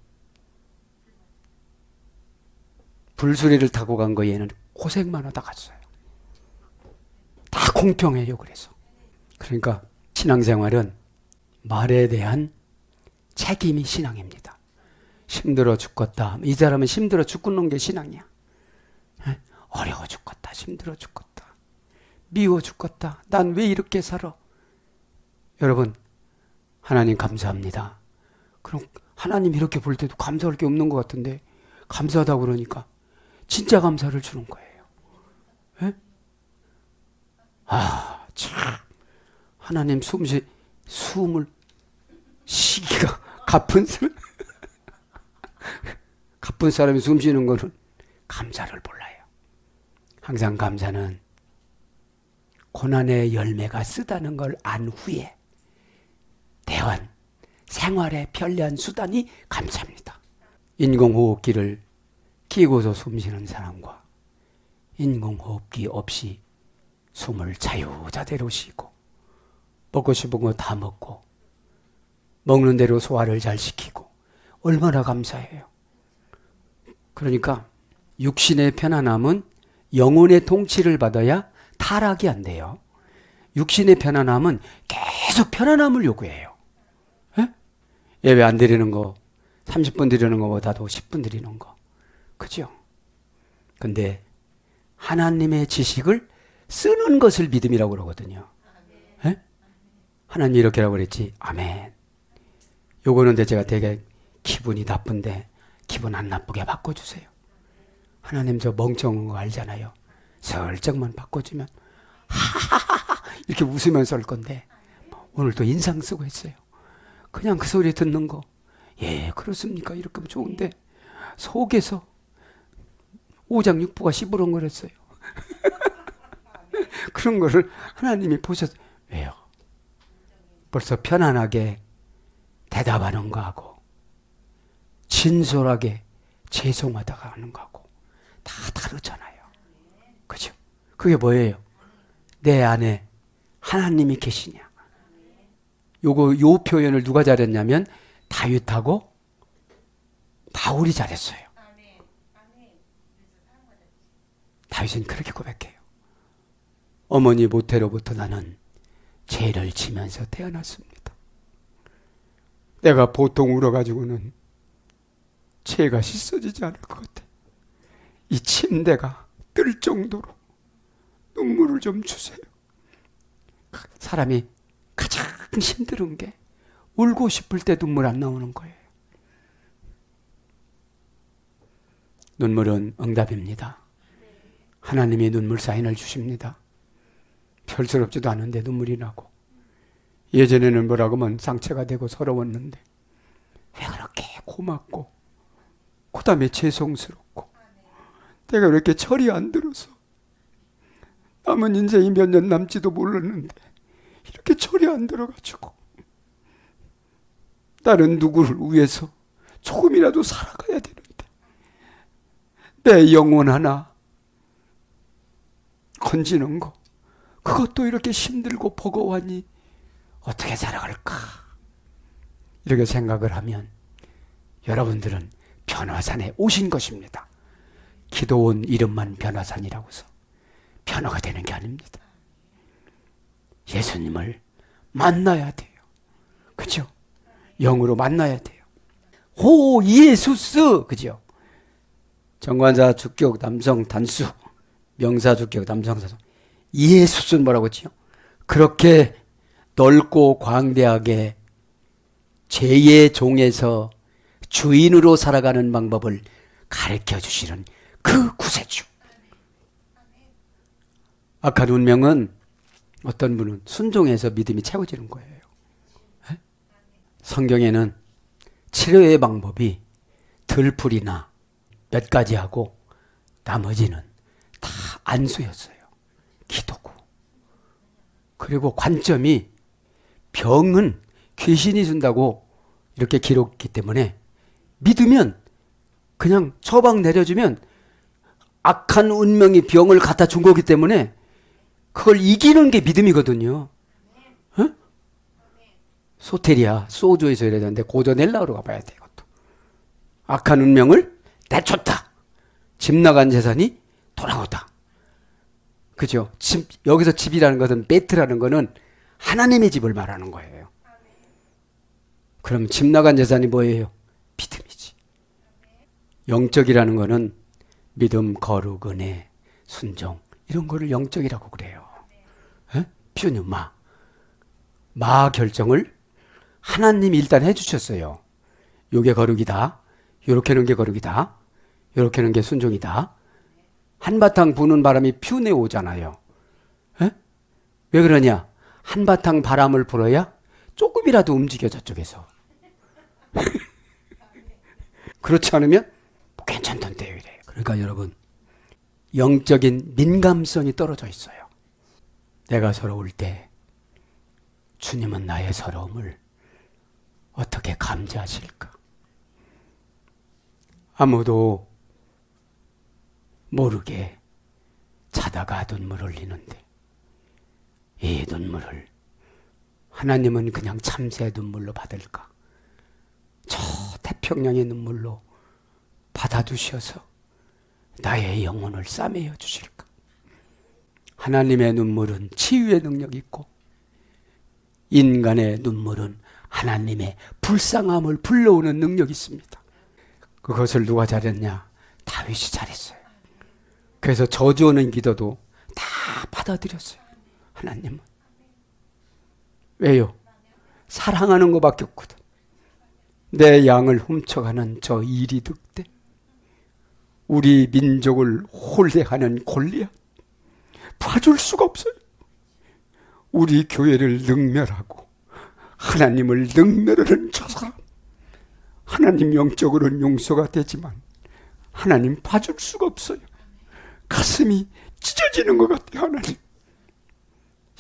불수레를 타고 간 거에는 고생만 하다 갔어요. 다 공평해요. 그러니까 신앙생활은 말에 대한 책임이 신앙입니다. 힘들어 죽겠다. 이 사람은 힘들어 죽는 게 신앙이야. 어려워 죽겠다. 힘들어 죽겠다. 미워 죽겠다. 난 왜 이렇게 살아? 여러분, 하나님 감사합니다. 그럼 하나님 이렇게 볼 때도 감사할 게 없는 것 같은데 감사하다고 그러니까 진짜 감사를 주는 거예요. 예? 참. 하나님 숨을 쉬기가 가쁜 사람이 숨 쉬는 거는 감사를 몰라요. 항상 감사는 고난의 열매가 쓰다는 걸 안 후에 대환, 생활에 편리한 수단이 감사합니다. 인공호흡기를 끼고서 숨 쉬는 사람과 인공호흡기 없이 숨을 자유자재로 쉬고 먹고 싶은 거 다 먹고 먹는 대로 소화를 잘 시키고 얼마나 감사해요. 그러니까 육신의 편안함은 영혼의 통치를 받아야 타락이 안 돼요. 육신의 편안함은 계속 편안함을 요구해요. 예배 안 드리는 거 30분 드리는 것보다도 10분 드리는 거. 그죠? 근데 하나님의 지식을 쓰는 것을 믿음이라고 그러거든요. 하나님 이렇게라고 그랬지. 아멘. 요거는 제가 되게 기분이 나쁜데 기분 안 나쁘게 바꿔주세요. 하나님 저 멍청한 거 알잖아요. 슬쩍만 바꿔주면 하하하하 이렇게 웃으면서 할 건데 오늘 또 인상 쓰고 했어요. 그냥 그 소리 듣는 거. 예, 그렇습니까? 이렇게 하면 좋은데 속에서 오장육부가 시부렁거렸어요. 그런 거를 하나님이 보셔서 왜요? 벌써 편안하게 대답하는 거하고 진솔하게 죄송하다가 하는 거하고 다 다르잖아요. 그죠? 그게 뭐예요? 내 안에 하나님이 계시냐. 요 표현을 누가 잘했냐면 다윗하고 바울이 잘했어요. 다윗은 그렇게 고백해요. 어머니 모태로부터 나는 죄를 지면서 태어났습니다. 내가 보통 울어가지고는 죄가 씻어지지 않을 것 같아. 이 침대가 뜰 정도로 눈물을 좀 주세요. 사람이 가장 힘든 게 울고 싶을 때 눈물 안 나오는 거예요. 눈물은 응답입니다. 하나님이 눈물 사인을 주십니다. 별스럽지도 않은데 눈물이 나고 예전에는 뭐라고 하면 상처가 되고 서러웠는데 왜 그렇게 고맙고 그 다음에 죄송스럽고 내가 왜 이렇게 철이 안 들어서 남은 인생이 몇 년 남지도 몰랐는데 이렇게 철이 안 들어가지고 나는 누구를 위해서 조금이라도 살아가야 되는데 내 영혼 하나 건지는 거 그것도 이렇게 힘들고 버거워하니 어떻게 살아갈까 이렇게 생각을 하면 여러분들은 변화산에 오신 것입니다. 기도원 이름만 변화산이라고서 변화가 되는 게 아닙니다. 예수님을 만나야 돼요. 그죠? 영으로 만나야 돼요. 호 예수스 그죠? 정관사 주격 남성 단수 명사 주격 남성 사성 예수스는 뭐라고 했지요? 그렇게 넓고 광대하게 죄의 종에서 주인으로 살아가는 방법을 가르쳐 주시는 그 구세주. 악한 운명은 어떤 분은 순종해서 믿음이 채워지는 거예요. 성경에는 치료의 방법이 들풀이나 몇 가지 하고 나머지는 다 안수였어요. 기도고. 그리고 관점이 병은 귀신이 준다고 이렇게 기록했기 때문에 믿으면 그냥 처방 내려주면 악한 운명이 병을 갖다 준 거기 때문에 그걸 이기는 게 믿음이거든요. 어? 소테리아, 소주에서 이래야 되는데 고저넬라로 가봐야 돼. 이것도. 악한 운명을 내쫓다. 집 나간 재산이 돌아오다. 그죠? 여기서 집이라는 것은 베트라는 것은 하나님의 집을 말하는 거예요. 그럼 집 나간 재산이 뭐예요? 믿음이지. 영적이라는 것은 믿음, 거룩, 은혜, 순종 이런 거를 영적이라고 그래요. 표현 마 결정을 하나님이 일단 해주셨어요. 요게 거룩이다. 요렇게 하는 게 거룩이다. 요렇게 하는 게 순종이다. 한바탕 부는 바람이 퓨내 오잖아요. 왜 그러냐? 한바탕 바람을 불어야 조금이라도 움직여 저쪽에서. 그렇지 않으면 괜찮던데요. 이래요. 그러니까 여러분 영적인 민감성이 떨어져 있어요. 내가 서러울 때 주님은 나의 서러움을 어떻게 감지하실까? 아무도 모르게 자다가 눈물을 흘리는데 이 눈물을 하나님은 그냥 참새 눈물로 받을까? 저 태평양의 눈물로 받아주셔서 나의 영혼을 싸매어 주실까? 하나님의 눈물은 치유의 능력이 있고 인간의 눈물은 하나님의 불쌍함을 불러오는 능력이 있습니다. 그것을 누가 잘했냐? 다윗이 잘했어요. 그래서 저주오는 기도도 다 받아들였어요. 하나님은. 왜요? 사랑하는 것밖에 없거든. 내 양을 훔쳐가는 저 이리 득대, 우리 민족을 홀대하는 골리앗, 봐줄 수가 없어요. 우리 교회를 능멸하고 하나님을 능멸하는 저 사람, 하나님 영적으로는 용서가 되지만 하나님 봐줄 수가 없어요. 가슴이 찢어지는 것 같아요. 하나님,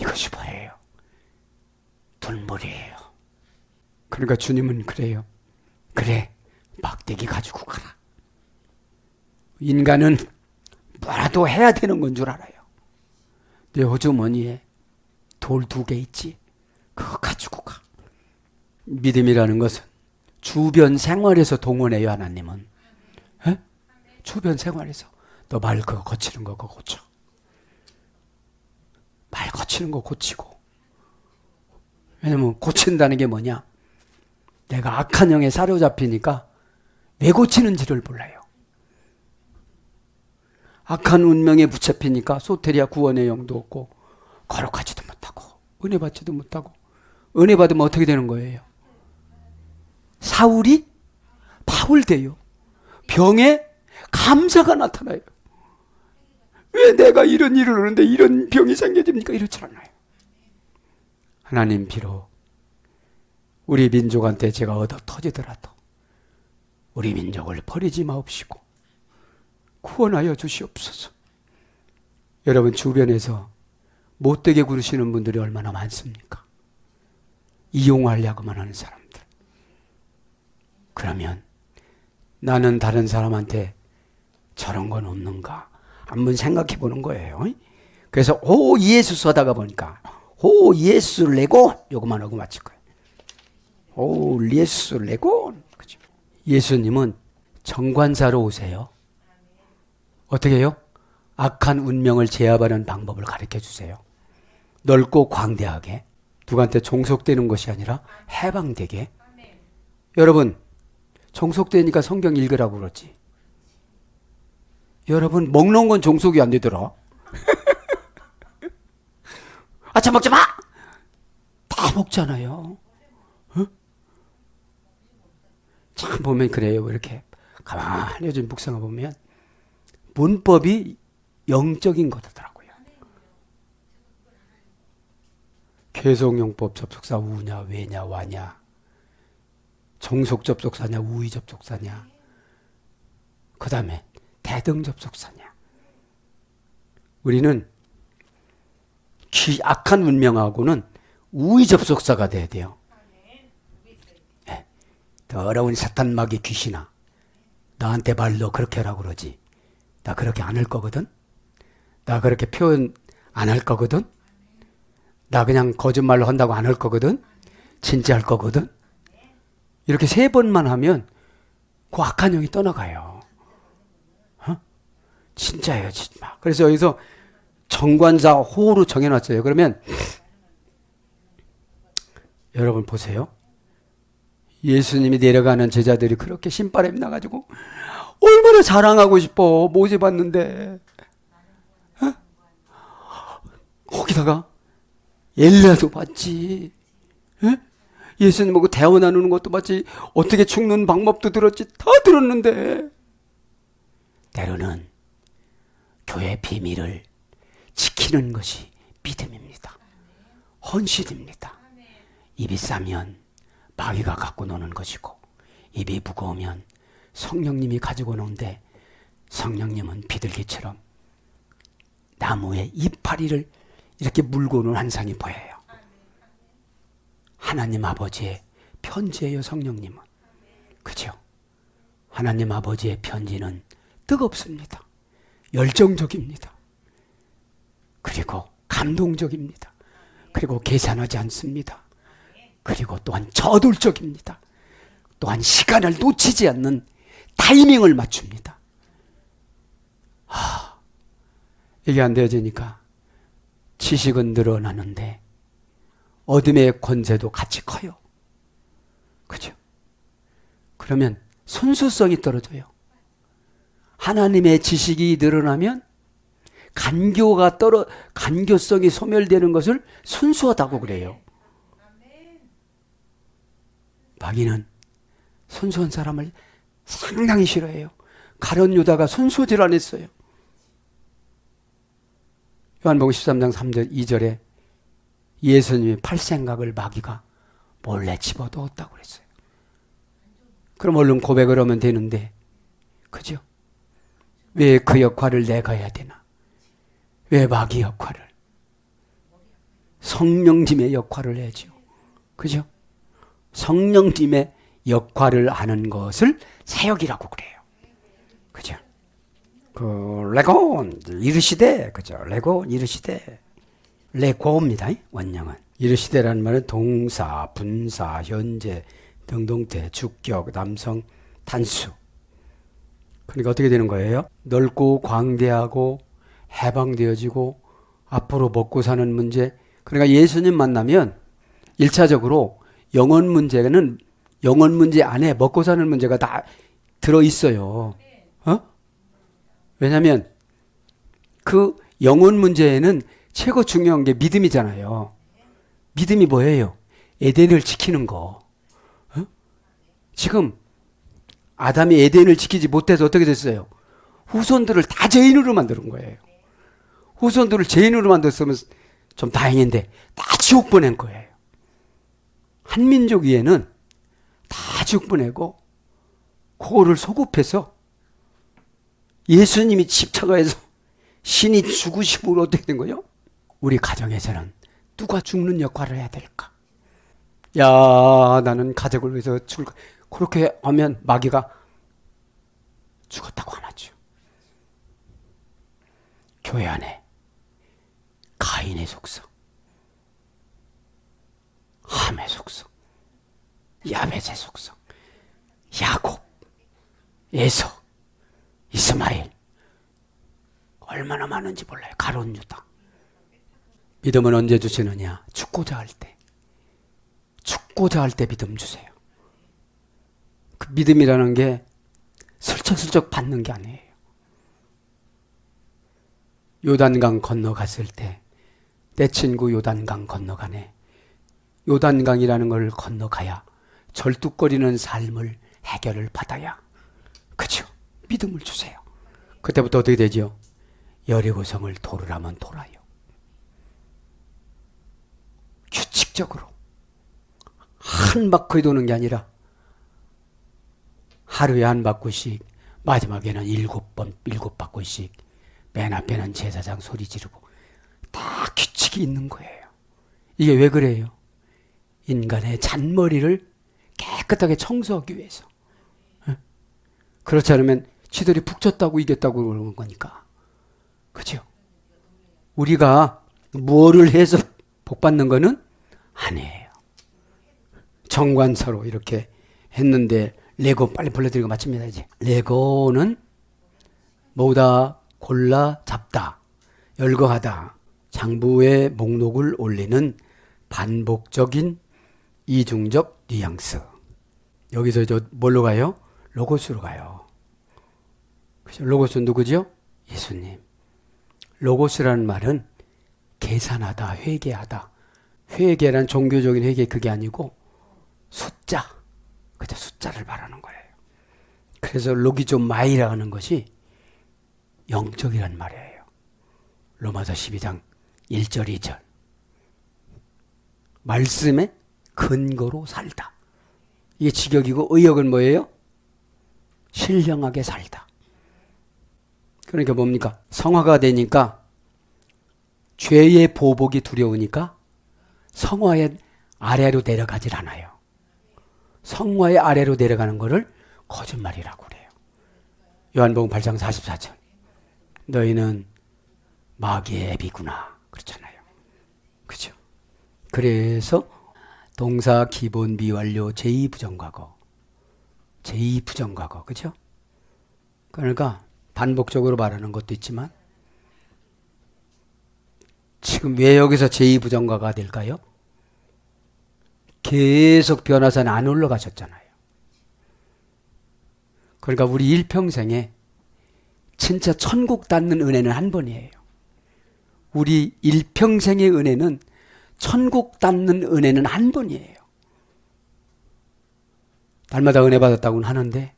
이것이 뭐예요? 눈물이에요. 그러니까 주님은 그래요. 그래, 막대기 가지고 가라. 인간은 뭐라도 해야 되는 건 줄 알아요. 내 호주머니에 돌 2개 있지, 그거 가지고 가. 믿음이라는 것은 주변 생활에서 동원해요. 하나님은 에? 주변 생활에서 너 말 그거 거치는 거 그거 고쳐. 말 거치는 거 고치고. 왜냐면 고친다는 게 뭐냐? 내가 악한 영에 사로잡히니까 왜 고치는지를 몰라요. 악한 운명에 붙잡히니까 소테리아 구원의 영도 없고 거룩하지도 못하고 은혜 받지도 못하고. 은혜 받으면 어떻게 되는 거예요? 사울이 바울 돼요. 병에 감사가 나타나요. 왜 내가 이런 일을 하는데 이런 병이 생겨집니까? 이렇지 않아요. 하나님, 비록 우리 민족한테 제가 얻어 터지더라도 우리 민족을 버리지 마옵시고 구원하여 주시옵소서. 여러분 주변에서 못되게 구르시는 분들이 얼마나 많습니까? 이용하려고만 하는 사람들. 그러면 나는 다른 사람한테 저런 건 없는가 한번 생각해 보는 거예요. 그래서 오 예수 써다가 보니까 오 예수 레곤 요거만 하고 마칠 거예요. 오 예수 레곤. 그죠? 예수님은 정관사로 오세요. 어떻게 해요? 악한 운명을 제압하는 방법을 가르쳐 주세요. 넓고 광대하게. 누구한테 종속되는 것이 아니라 해방되게. 여러분 종속되니까 성경 읽으라고 그러지. 여러분 먹는 건 종속이 안 되더라. 아차 먹지 마! 다 먹잖아요. 어? 참 보면 그래요. 이렇게 가만히 좀 묵상해 보면 문법이 영적인 거더라고요. 계속용법 접속사 우냐 왜냐 와냐, 종속 접속사냐 우의 접속사냐, 그 다음에 대등 접속사냐. 우리는 악한 운명하고는 우의 접속사가 돼야 돼요. 네. 더러운 사탄 마귀 귀신아, 나한테 말로 그렇게 하라고 그러지. 나 그렇게 안 할 거거든. 나 그렇게 표현 안 할 거거든. 나 그냥 거짓말로 한다고 안 할 거거든. 진짜 할 거거든. 이렇게 3번만 하면 그 악한 영이 떠나가요. 어? 진짜예요, 진짜. 그래서 여기서 정관사 호로 정해놨어요. 그러면 여러분 보세요. 예수님이 내려가는 제자들이 그렇게 신바람이 나가지고 얼마나 자랑하고 싶어. 모세 봤는데. 어? 거기다가 엘리야도 봤지. 에? 예수님하고 대화 나누는 것도 봤지. 어떻게 죽는 방법도 들었지. 다 들었는데. 때로는 교회 비밀을 지키는 것이 믿음입니다. 헌신입니다. 입이 싸면 마귀가 갖고 노는 것이고, 입이 무거우면 성령님이 가지고 노는데, 성령님은 비둘기처럼 나무의 이파리를 이렇게 물고 오는 환상이 보여요. 하나님 아버지의 편지예요, 성령님은. 그죠? 하나님 아버지의 편지는 뜨겁습니다. 열정적입니다. 그리고 감동적입니다. 그리고 계산하지 않습니다. 그리고 또한 저돌적입니다. 또한 시간을 놓치지 않는 타이밍을 맞춥니다. 이게 안 되어지니까 지식은 늘어나는데 어둠의 권세도 같이 커요. 그죠? 그러면 순수성이 떨어져요. 하나님의 지식이 늘어나면 간교성이 소멸되는 것을 순수하다고 그래요. 마귀는 순수한 사람을 상당히 싫어해요. 가룟 유다가 순수질 않았어요. 요한복음 13장 3절 2절에 예수님의 팔생각을 마귀가 몰래 집어넣었다고 그랬어요. 그럼 얼른 고백을 하면 되는데, 그죠? 왜 그 역할을 내가 해야 되나? 왜 마귀 역할을? 성령님의 역할을 해야죠. 그죠? 성령님의 역할을 하는 것을 사역이라고 그래요. 그죠? 레고온 이르시되, 그죠? 레고온 이르시되, 레고입니다. 원형은 이르시되라는 말은 동사, 분사, 현재, 능동태, 주격, 남성, 단수. 그러니까 어떻게 되는 거예요? 넓고 광대하고 해방되어지고 앞으로 먹고 사는 문제. 그러니까 예수님 만나면 1차적으로 영혼 문제는 영혼 문제 안에 먹고 사는 문제가 다 들어있어요. 왜냐하면 그 영혼 문제에는 최고 중요한 게 믿음이잖아요. 믿음이 뭐예요? 에덴을 지키는 거. 지금 아담이 에덴을 지키지 못해서 어떻게 됐어요? 후손들을 다 죄인으로 만드는 거예요. 후손들을 죄인으로 만들었으면 좀 다행인데 다 지옥 보낸 거예요. 한민족 위에는 다 지옥 보내고 그거를 소급해서 예수님이 십자가에서 신이 죽으심으로 어떻게 된 거예요? 우리 가정에서는 누가 죽는 역할을 해야 될까? 야, 나는 가족을 위해서 그렇게 하면 마귀가 죽었다고 안 하죠. 교회 안에 가인의 속성, 함의 속성, 야벳의 속성, 야곱, 에서, 이스마엘 얼마나 많은지 몰라요. 가룟 유다. 믿음은 언제 주시느냐? 죽고자 할 때. 죽고자 할 때 믿음 주세요. 그 믿음이라는 게 슬쩍슬쩍 받는 게 아니에요. 요단강 건너갔을 때 내 친구 요단강 건너가네. 요단강이라는 걸 건너가야 절뚝거리는 삶을 해결을 받아야. 그죠? 믿음을 주세요. 그때부터 어떻게 되죠? 여리고성을 돌으라면 돌아요. 규칙적으로 한 바퀴 도는 게 아니라 하루에 한 바퀴씩, 마지막에는 7바퀴씩, 맨 앞에는 제사장 소리 지르고 다 규칙이 있는 거예요. 이게 왜 그래요? 인간의 잔머리를 깨끗하게 청소하기 위해서. 그렇지 않으면 지들이 푹 쳤다고 이겼다고 그러는 거니까. 그죠? 우리가 뭐를 해서 복 받는 거는 아니에요. 정관사로 이렇게 했는데 레고 빨리 불러드리고 마칩니다. 이제 레고는 모으다, 골라, 잡다, 열거하다, 장부의 목록을 올리는 반복적인 이중적 뉘앙스. 여기서 저 뭘로 가요? 로고스로 가요. 그죠? 로고스는 누구죠? 예수님. 로고스라는 말은 계산하다, 회개하다. 회개란 종교적인 회개 그게 아니고 숫자. 그저 숫자를 말하는 거예요. 그래서 로기조마이라 하는 것이 영적이란 말이에요. 로마서 12장 1절 2절. 말씀의 근거로 살다. 이게 직역이고 의역은 뭐예요? 신령하게 살다. 그러니까 뭡니까? 성화가 되니까 죄의 보복이 두려우니까 성화의 아래로 내려가질 않아요. 성화의 아래로 내려가는 것을 거짓말이라고 그래요. 요한복음 8장 44절. 너희는 마귀의 애비구나. 그렇잖아요. 그죠? 그래서 동사 기본 미완료 제2부정과거. 제2부정과거. 그죠? 그러니까 반복적으로 말하는 것도 있지만 지금 왜 여기서 제2부정과가 될까요? 계속 변화산에 안 올라가셨잖아요. 그러니까 우리 일평생에 진짜 천국 닿는 은혜는 한 번이에요. 우리 일평생의 은혜는 천국 닿는 은혜는 한 번이에요. 날마다 은혜 받았다고는 하는데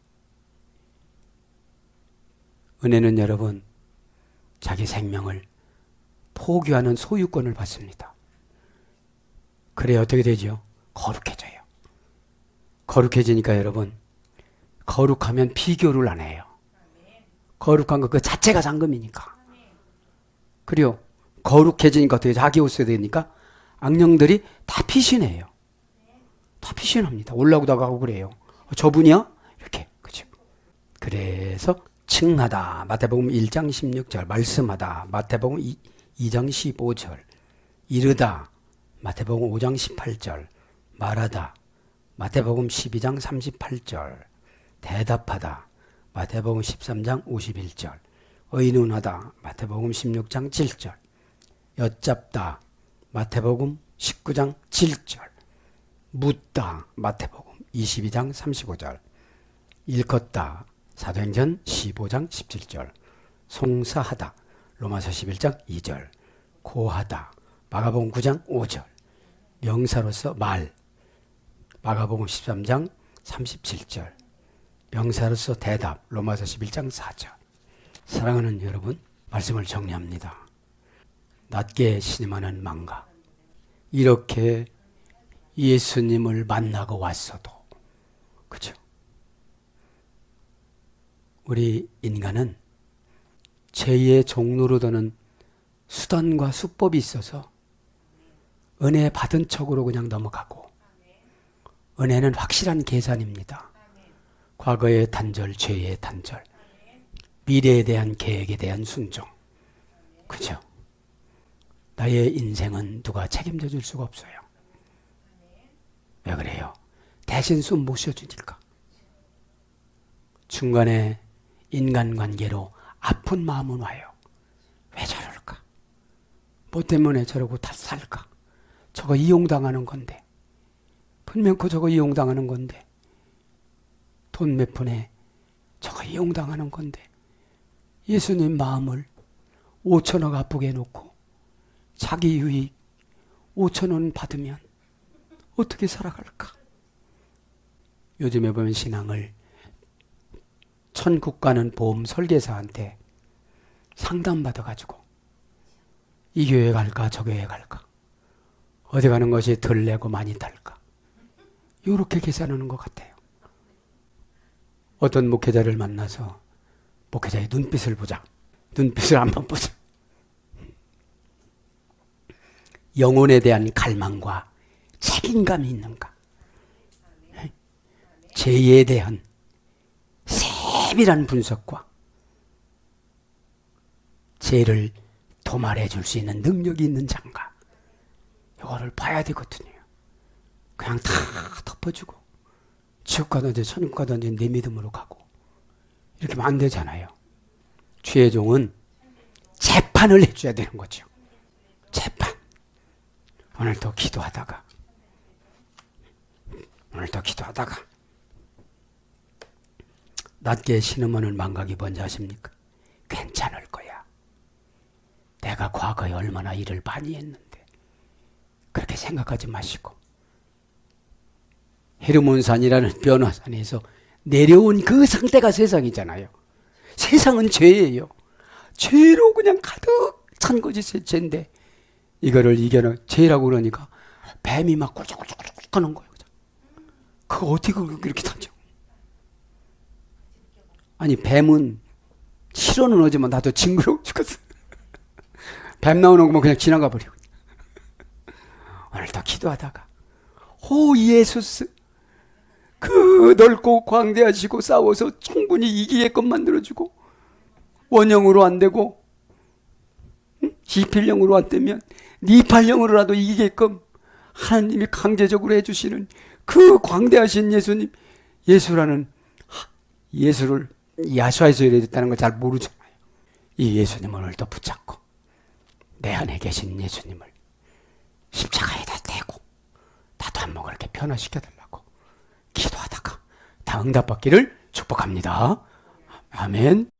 은혜는 여러분 자기 생명을 포기하는 소유권을 받습니다. 그래야 어떻게 되죠? 거룩해져요. 거룩해지니까 여러분 거룩하면 비교를 안 해요. 거룩한 것 그 자체가 상금이니까. 그리고 거룩해지니까 어떻게 자기 옷 써야 되니까 악령들이 다 피신해요. 다 피신합니다. 올라오다가 하고 그래요. 저분이야? 이렇게. 그죠? 그래서 칭하다. 마태복음 1장 16절. 말씀하다. 마태복음 2장 15절. 이르다. 마태복음 5장 18절. 말하다. 마태복음 12장 38절. 대답하다. 마태복음 13장 51절. 의논하다. 마태복음 16장 7절. 엿잡다. 마태복음 19장 7절. 묻다. 마태복음 22장 35절. 일컫다. 사도행전 15장 17절. 송사하다. 로마서 11장 2절. 고하다. 마가복음 9장 5절. 명사로서 말. 마가복음 13장 37절. 명사로서 대답. 로마서 11장 4절. 사랑하는 여러분, 말씀을 정리합니다. 낮게 신음하는 망각. 이렇게 예수님을 만나고 왔어도, 그죠? 우리 인간은 죄의 종로로 드는 수단과 수법이 있어서 은혜 받은 척으로 그냥 넘어가고, 은혜는 확실한 계산입니다. 과거의 단절, 죄의 단절, 미래에 대한 계획에 대한 순종. 그죠? 나의 인생은 누가 책임져 줄 수가 없어요. 왜 그래요? 대신 숨 못 쉬어주니까. 중간에 인간관계로 아픈 마음은 와요. 왜 저럴까? 뭐 때문에 저러고 다 살까? 저거 이용당하는 건데. 분명코 저거 이용당하는 건데. 돈 몇 푼에 저거 이용당하는 건데. 예수님 마음을 5천억 아프게 해놓고 자기 유익 5천원 받으면 어떻게 살아갈까? 요즘에 보면 신앙을 천국 가는 보험 설계사한테 상담받아가지고 이 교회 갈까 저 교회 갈까 어디 가는 것이 덜 내고 많이 달까 이렇게 계산하는 것 같아요. 어떤 목회자를 만나서 목회자의 눈빛을 보자. 눈빛을 한번 보자. 영혼에 대한 갈망과 책임감이 있는가? 죄에 대한 세밀한 분석과 죄를 도말해 줄 수 있는 능력이 있는 자인가? 이거를 봐야 되거든요. 그냥 다 덮어주고 지옥 가든지 천국 가든지 내 믿음으로 가고 이렇게 하면 안 되잖아요. 죄의 종은 재판을 해줘야 되는 거죠. 재판. 오늘도 기도하다가 낮게 신음하는 망각이 뭔지 아십니까? 괜찮을 거야. 내가 과거에 얼마나 일을 많이 했는데 그렇게 생각하지 마시고 헤르몬산이라는 변화산에서 내려온 그 상태가 세상이잖아요. 세상은 죄예요. 죄로 그냥 가득 찬 것이 죄인데 이거를 이겨내 죄라고 그러니까 뱀이 막 꿀쩍꿀쩍 하는 거예요. 그거 어떻게 그렇게 타죠? 아니 뱀은 싫어는 하지만 나도 징그러워 죽겠어. 뱀 나오는 거면 그냥 지나가 버리고. 오늘도 기도하다가 오 예수스 그 넓고 광대하시고 싸워서 충분히 이기게끔 만들어주고 원형으로 안 되고 지필형으로 안 되면 니팔형으로라도 이기게끔 하나님이 강제적으로 해주시는 그 광대하신 예수님, 예수라는 예수를 야수아에서 이랬다는 걸 잘 모르잖아요. 이 예수님을 오늘도 붙잡고 내 안에 계신 예수님을 십자가에다 대고 나도 한번 그렇게 변화시켜달라고 기도하다가 다 응답받기를 축복합니다. 아멘.